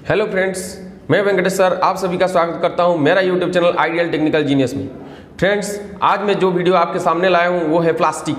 Hello friends, मैं Venkatesh sir आप सभी का स्वागत करता हूं मेरा YouTube channel ideal technical genius में। फ्रेंड्स, आज मैं जो वीडियो आपके सामने लाया हूं वो है plastic,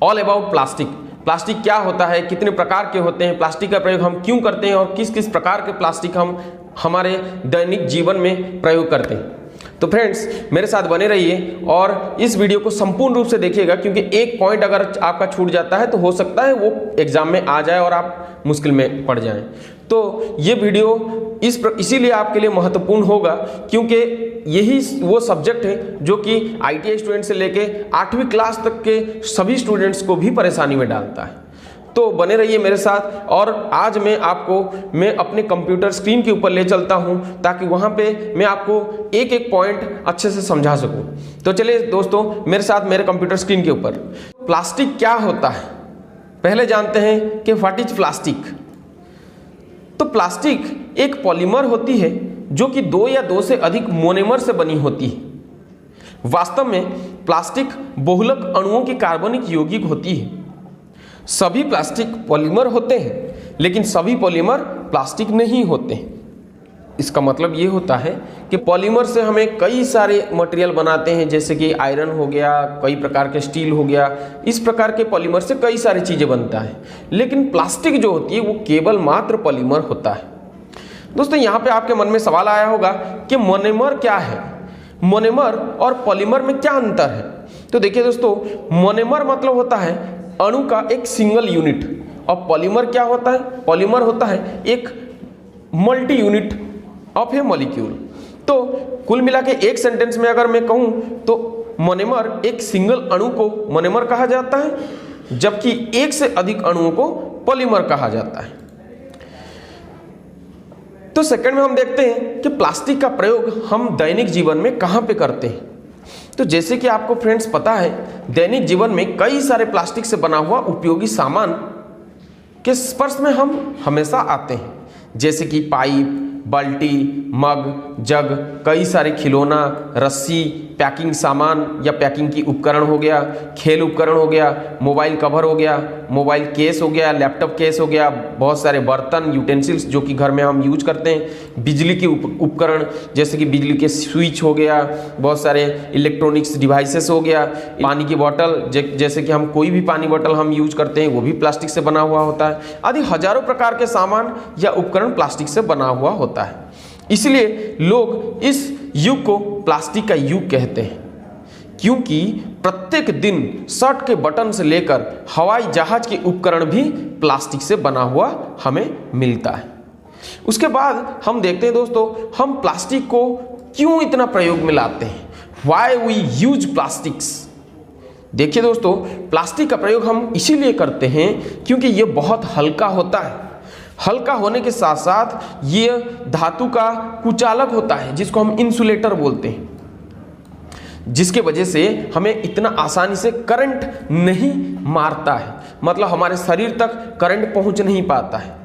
all about plastic. Plastic क्या होता है, कितने प्रकार के होते हैं, प्लास्टिक का प्रयोग हम क्यों करते हैं और किस किस प्रकार के प्लास्टिक हम हमारे दैनिक जीवन में प्रयोग करते हैं। तो फ्रेंड्स, मेरे साथ बने रहिए और इस वीडियो को संपूर्ण रूप से देखिएगा, क्योंकि एक पॉइंट अगर आपका छूट जाता है तो हो सकता है वो एग्जाम में आ जाए और आप मुश्किल में पड़ जाएं। तो ये वीडियो इसीलिए आपके लिए महत्वपूर्ण होगा, क्योंकि यही वो सब्जेक्ट है जो कि ITI स्टूडेंट से लेके 8वीं क्लास तक के सभी स्टूडेंट्स को भी परेशानी में डालता है। तो बने रहिए मेरे साथ और आज मैं अपने कंप्यूटर स्क्रीन के ऊपर ले चलता हूं ताकि वहां पे मैं आपको एक एक पॉइंट अच्छे से समझा सकूं। तो चलिए दोस्तों, मेरे साथ मेरे कंप्यूटर स्क्रीन के ऊपर। प्लास्टिक क्या होता है, पहले जानते हैं कि व्हाट इज प्लास्टिक। तो प्लास्टिक एक पॉलीमर होती है जो कि 2 या 2 से अधिक मोनोमर से बनी होती है। वास्तव में प्लास्टिक बहुलक अणुओं की कार्बनिक यौगिक होती है। सभी प्लास्टिक पॉलीमर होते हैं, लेकिन सभी पॉलीमर प्लास्टिक नहीं होते हैं। इसका मतलब ये होता है कि पॉलीमर से हमें कई सारे मटेरियल बनाते हैं, जैसे कि आयरन हो गया, कई प्रकार के स्टील हो गया। इस प्रकार के पॉलीमर से कई सारी चीज़ें बनता है, लेकिन प्लास्टिक जो होती है वो केवल मात्र पॉलीमर होता है। दोस्तों, यहाँ पे आपके मन में सवाल आया होगा कि मोनोमर क्या है, मोनोमर और पॉलीमर में क्या अंतर है। तो देखिए दोस्तों, मोनोमर मतलब होता है अणु का एक सिंगल यूनिट, और पॉलीमर क्या होता है, पॉलीमर होता है एक multi unit of A molecule. तो कुल मिला के एक सेंटेंस में अगर मैं कहूं तो मोनोमर एक सिंगल अणु को मोनोमर कहा जाता है, जबकि एक से अधिक अणुओं को पॉलीमर कहा जाता है। तो सेकंड में हम देखते हैं कि प्लास्टिक का प्रयोग हम दैनिक जीवन में कहां पे करते हैं। तो जैसे कि आपको फ्रेंड्स पता है, दैनिक जीवन में कई सारे प्लास्टिक से बना हुआ उपयोगी सामान के स्पर्श में हम हमेशा आते हैं, जैसे कि पाइप, बाल्टी, मग, जग, कई सारे खिलौना, रस्सी, पैकिंग सामान या पैकिंग की उपकरण हो गया, खेल उपकरण हो गया, मोबाइल कवर हो गया, मोबाइल केस हो गया, लैपटॉप केस हो गया, बहुत सारे बर्तन, यूटेंसिल्स जो कि घर में हम यूज करते हैं, बिजली के उपकरण जैसे कि बिजली के स्विच हो गया, बहुत सारे इलेक्ट्रॉनिक्स डिवाइसेस हो गया, पानी की बोतल जैसे कि हम कोई भी पानी बोतल हम यूज करते हैं वो भी प्लास्टिक से बना हुआ होता है, आदि हजारों प्रकार के सामान या उपकरण प्लास्टिक से बना हुआ होता है। इसलिए लोग इस युग को प्लास्टिक का युग कहते हैं, क्योंकि प्रत्येक दिन शर्ट के बटन से लेकर हवाई जहाज के उपकरण भी प्लास्टिक से बना हुआ हमें मिलता है। उसके बाद हम देखते हैं दोस्तों, हम प्लास्टिक को क्यों इतना प्रयोग में लाते हैं, व्हाई वी यूज प्लास्टिक्स। देखिए दोस्तों, प्लास्टिक का प्रयोग हम इसीलिए करते हैं क्योंकि ये बहुत हल्का होता है। हल्का होने के साथ साथ ये धातु का कुचालक होता है, जिसको हम इंसुलेटर बोलते हैं, जिसके वजह से हमें इतना आसानी से करंट नहीं मारता है, मतलब हमारे शरीर तक करंट पहुंच नहीं पाता है।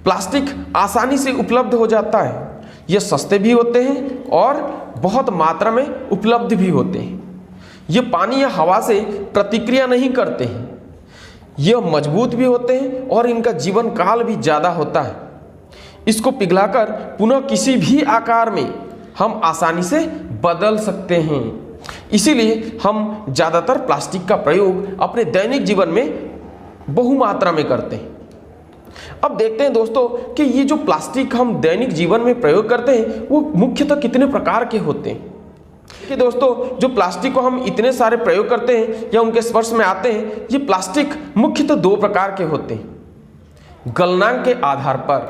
प्लास्टिक आसानी से उपलब्ध हो जाता है, ये सस्ते भी होते हैं और बहुत मात्रा में उपलब्ध भी होते हैं। ये पानी या हवा से प्रतिक्रिया नहीं करते हैं, यह मजबूत भी होते हैं और इनका जीवन काल भी ज़्यादा होता है। इसको पिघलाकर पुनः किसी भी आकार में हम आसानी से बदल सकते हैं। इसीलिए हम ज़्यादातर प्लास्टिक का प्रयोग अपने दैनिक जीवन में बहुमात्रा में करते हैं। अब देखते हैं दोस्तों कि ये जो प्लास्टिक हम दैनिक जीवन में प्रयोग करते हैं वो मुख्यतः कितने प्रकार के होते हैं। कि दोस्तों, जो प्लास्टिक को हम इतने सारे प्रयोग करते हैं या उनके स्पर्श में आते हैं, ये प्लास्टिक मुख्यतः 2 प्रकार के होते हैं। गलनांक के आधार पर,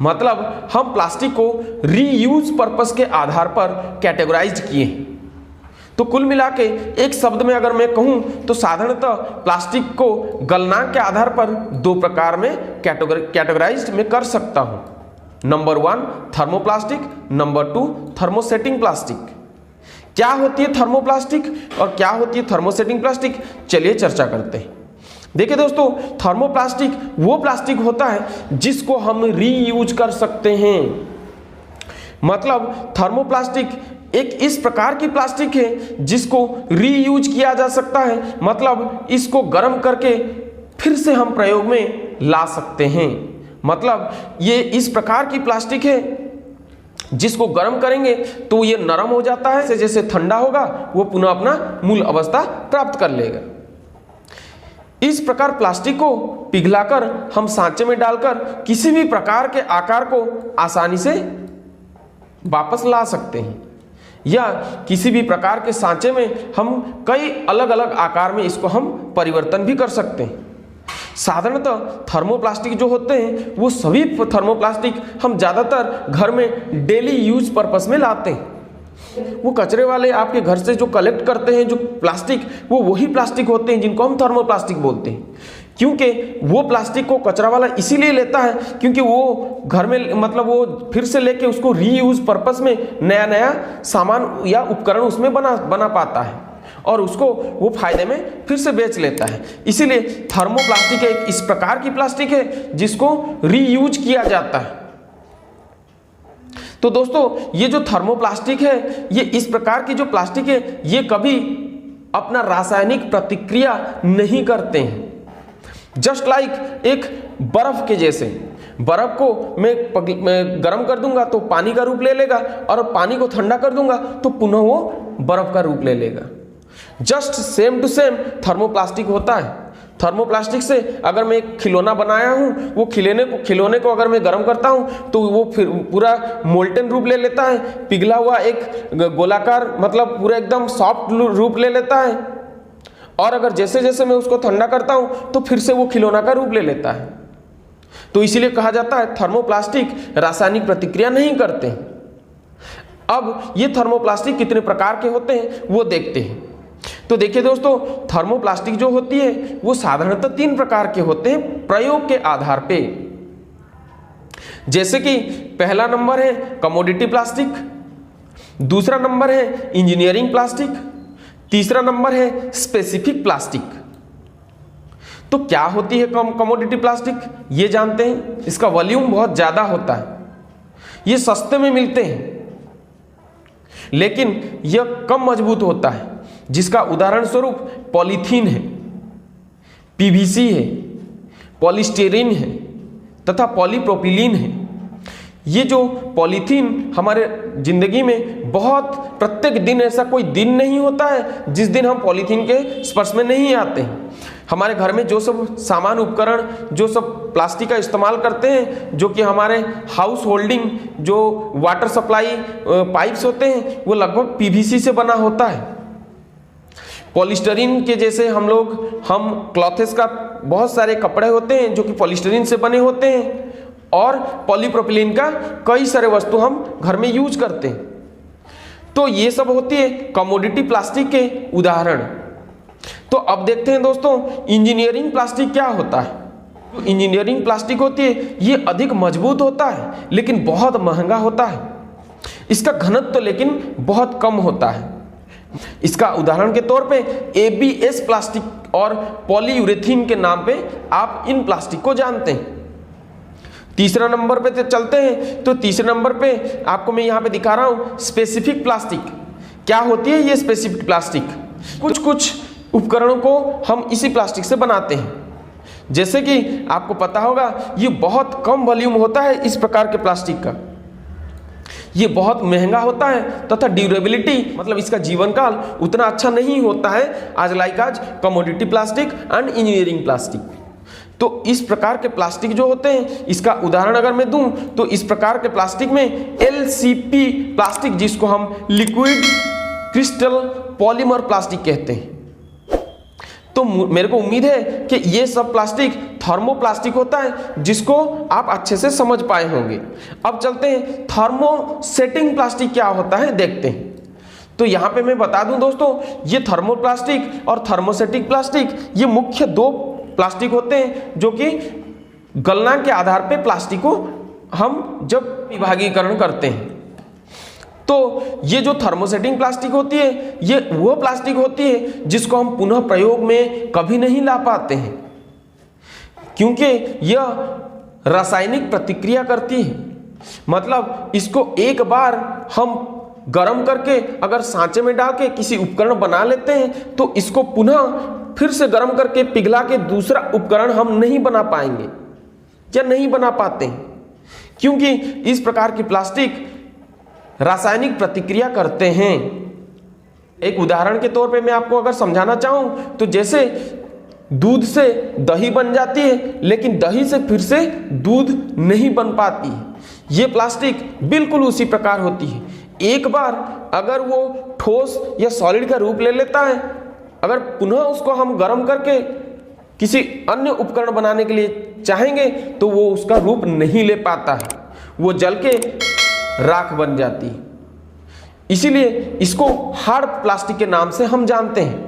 मतलब हम प्लास्टिक को रीयूज पर्पस के आधार पर कैटेगराइज किए हैं। तो कुल मिला के एक शब्द में अगर मैं कहूं तो साधारणतः प्लास्टिक को गलनांक के आधार पर 2 प्रकार में कैटेगराइज में कर सकता हूं। Number 1 thermoplastic, number 2 thermosetting plastic. क्या होती है थर्मोप्लास्टिक और क्या होती है थर्मोसेटिंग प्लास्टिक, चलिए चर्चा करते हैं। देखिए दोस्तों, थर्मोप्लास्टिक वो प्लास्टिक होता है जिसको हम रीयूज कर सकते हैं। मतलब थर्मोप्लास्टिक एक इस प्रकार की प्लास्टिक है जिसको रीयूज किया जा सकता है, मतलब इसको गर्म करके फिर से हम प्रयोग में ला सकते हैं। मतलब ये इस प्रकार की प्लास्टिक है जिसको गर्म करेंगे तो ये नरम हो जाता है, जैसे जैसे ठंडा होगा वो पुनः अपना मूल अवस्था प्राप्त कर लेगा। इस प्रकार प्लास्टिक को पिघलाकर हम सांचे में डालकर किसी भी प्रकार के आकार को आसानी से वापस ला सकते हैं, या किसी भी प्रकार के सांचे में हम कई अलग अलग आकार में इसको हम परिवर्तन भी कर सकते हैं। साधारणतः थर्मोप्लास्टिक जो होते हैं वो सभी थर्मोप्लास्टिक हम ज़्यादातर घर में डेली यूज पर्पस में लाते हैं। वो कचरे वाले आपके घर से जो कलेक्ट करते हैं जो प्लास्टिक, वो वही प्लास्टिक होते हैं जिनको हम थर्मोप्लास्टिक बोलते हैं, क्योंकि वो प्लास्टिक को कचरा वाला इसीलिए लेता है क्योंकि वो घर में मतलब वो फिर से लेके उसको रीयूज पर्पस में नया नया सामान या उपकरण उसमें बना पाता है और उसको वो फायदे में फिर से बेच लेता है। इसीलिए थर्मोप्लास्टिक एक इस प्रकार की प्लास्टिक है जिसको रीयूज किया जाता है। तो दोस्तों ये जो थर्मोप्लास्टिक है, ये इस प्रकार की जो प्लास्टिक है, ये कभी अपना रासायनिक प्रतिक्रिया नहीं करते हैं। जस्ट लाइक एक बर्फ के जैसे, बर्फ को मैं गर्म कर दूंगा तो पानी का रूप ले लेगा और पानी को ठंडा कर दूंगा तो पुनः वो बर्फ का रूप ले लेगा। Just same to same thermoplastic होता है। थर्मोप्लास्टिक से अगर मैं एक खिलौना बनाया हूं, वो खिलौने को अगर मैं गर्म करता हूं तो वो फिर पूरा मोल्टन रूप ले लेता है, पिघला हुआ एक गोलाकार मतलब पूरा एकदम सॉफ्ट रूप ले लेता है, और अगर जैसे जैसे मैं उसको ठंडा करता हूं तो फिर से वो खिलौना का रूप ले लेता है। तो इसीलिए कहा जाता है थर्मोप्लास्टिक रासायनिक प्रतिक्रिया नहीं करते। अब ये थर्मोप्लास्टिक कितने प्रकार के होते हैं वो देखते हैं। तो देखिए दोस्तों, थर्मोप्लास्टिक जो होती है वो साधारणतः 3 प्रकार के होते हैं प्रयोग के आधार पे। जैसे कि पहला नंबर है कमोडिटी प्लास्टिक, दूसरा नंबर है इंजीनियरिंग प्लास्टिक, तीसरा नंबर है स्पेसिफिक प्लास्टिक। तो क्या होती है कमोडिटी प्लास्टिक ये जानते हैं। इसका वॉल्यूम बहुत ज्यादा होता है, ये सस्ते में मिलते हैं, लेकिन यह कम मजबूत होता है, जिसका उदाहरण स्वरूप पॉलीथीन है, पीवीसी है, पॉलीस्टीरीन है तथा पॉलीप्रोपिलीन है। ये जो पॉलीथीन हमारे जिंदगी में बहुत प्रत्येक दिन ऐसा कोई दिन नहीं होता है जिस दिन हम पॉलीथीन के स्पर्श में नहीं आते हैं। हमारे घर में जो सब सामान उपकरण जो सब प्लास्टिक का इस्तेमाल करते हैं, जो कि हमारे हाउस होल्डिंग जो वाटर सप्लाई पाइप्स होते हैं वो लगभग पीवीसी से बना होता है। पॉलीस्टीरीन के जैसे हम क्लॉथेस का बहुत सारे कपड़े होते हैं जो कि पॉलीस्टीरीन से बने होते हैं, और पॉलीप्रोपिलीन का कई सारे वस्तु हम घर में यूज करते हैं। तो ये सब होती है कमोडिटी प्लास्टिक के उदाहरण। तो अब देखते हैं दोस्तों इंजीनियरिंग प्लास्टिक क्या होता है। तो इंजीनियरिंग प्लास्टिक होती है ये अधिक मजबूत होता है लेकिन बहुत महंगा होता है। इसका घनत्व तो लेकिन बहुत कम होता है। इसका उदाहरण के तौर पे ABS प्लास्टिक और पॉलीयूरेथीन के नाम पे आप इन प्लास्टिक को जानते हैं। तीसरा नंबर पे चलते हैं। तो तीसरे नंबर पे आपको मैं यहाँ पे दिखा रहा हूँ स्पेसिफिक प्लास्टिक। क्या होती है ये स्पेसिफिक प्लास्टिक? कुछ उपकरणों को हम इसी प्लास्टिक से बनाते हैं। जैसे कि आपको पता होगा ये बहुत कम वॉल्यूम होता है इस प्रकार के प्लास्टिक का, ये बहुत महंगा होता है तथा ड्यूरेबिलिटी मतलब इसका जीवन काल उतना अच्छा नहीं होता है आज लाइक आज commodity plastic and engineering plastic. तो इस प्रकार के प्लास्टिक जो होते हैं, इसका उदाहरण अगर मैं दूं तो इस प्रकार के प्लास्टिक में LCP प्लास्टिक, जिसको हम लिक्विड क्रिस्टल पॉलीमर प्लास्टिक कहते हैं। तो मेरे को उम्मीद है कि ये सब प्लास्टिक थर्मोप्लास्टिक होता है जिसको आप अच्छे से समझ पाए होंगे। अब चलते हैं थर्मोसेटिंग प्लास्टिक क्या होता है देखते हैं। तो यहाँ पे मैं बता दूं दोस्तों, ये थर्मोप्लास्टिक और थर्मोसेटिक प्लास्टिक ये मुख्य 2 प्लास्टिक होते हैं जो कि गलना के आधार पे प्लास्टिक को हम जब विभागीकरण करते हैं। तो ये जो थर्मोसेटिंग प्लास्टिक होती है ये वो प्लास्टिक होती है जिसको हम पुनः प्रयोग में कभी नहीं ला पाते हैं, क्योंकि यह रासायनिक प्रतिक्रिया करती है। मतलब इसको एक बार हम गर्म करके अगर सांचे में डाल के किसी उपकरण बना लेते हैं तो इसको पुनः फिर से गर्म करके पिघला के दूसरा उपकरण हम नहीं बना पाएंगे। या नहीं बना पाते हैं, क्योंकि इस प्रकार की प्लास्टिक रासायनिक प्रतिक्रिया करते हैं। एक उदाहरण के तौर पे मैं आपको अगर समझाना चाहूं तो जैसे दूध से दही बन जाती है, लेकिन दही से फिर से दूध नहीं बन पाती है। ये प्लास्टिक बिल्कुल उसी प्रकार होती है। एक बार अगर वो ठोस या सॉलिड का रूप ले लेता है, अगर पुनः उसको हम गर्म करके किसी अन्य उपकरण बनाने के लिए चाहेंगे तो वो उसका रूप नहीं ले पाता है, वो जल के राख बन जाती है। इसीलिए इसको हार्ड प्लास्टिक के नाम से हम जानते हैं।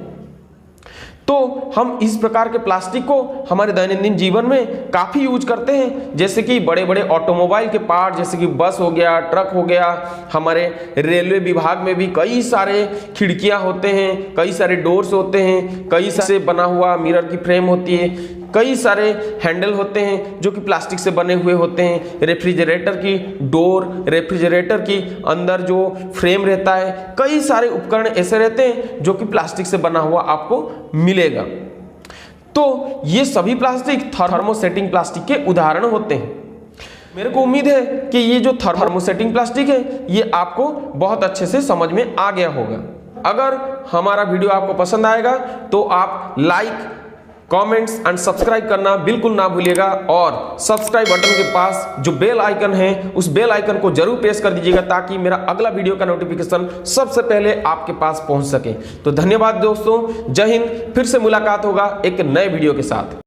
तो हम इस प्रकार के प्लास्टिक को हमारे दैनंदिन जीवन में काफ़ी यूज करते हैं, जैसे कि बड़े बड़े ऑटोमोबाइल के पार्ट, जैसे कि बस हो गया, ट्रक हो गया। हमारे रेलवे विभाग में भी कई सारे खिड़कियां होते हैं, कई सारे डोर्स होते हैं, कई सारे बना हुआ मिरर की फ्रेम होती है, कई सारे हैंडल होते हैं जो कि प्लास्टिक से बने हुए होते हैं। रेफ्रिजरेटर की डोर, रेफ्रिजरेटर की अंदर जो फ्रेम रहता है, कई सारे उपकरण ऐसे रहते हैं जो कि प्लास्टिक से बना हुआ आपको मिलेगा। तो ये सभी प्लास्टिक थर्मोसेटिंग प्लास्टिक के उदाहरण होते हैं। मेरे को उम्मीद है कि ये जो थर्मोसेटिंग प्लास्टिक है ये आपको बहुत अच्छे से समझ में आ गया होगा। अगर हमारा वीडियो आपको पसंद आएगा तो आप लाइक, कमेंट्स एंड सब्सक्राइब करना बिल्कुल ना भूलिएगा, और सब्सक्राइब बटन के पास जो बेल आइकन है उस बेल आइकन को जरूर प्रेस कर दीजिएगा ताकि मेरा अगला वीडियो का नोटिफिकेशन सबसे पहले आपके पास पहुंच सके। तो धन्यवाद दोस्तों, जय हिंद। फिर से मुलाकात होगा एक नए वीडियो के साथ।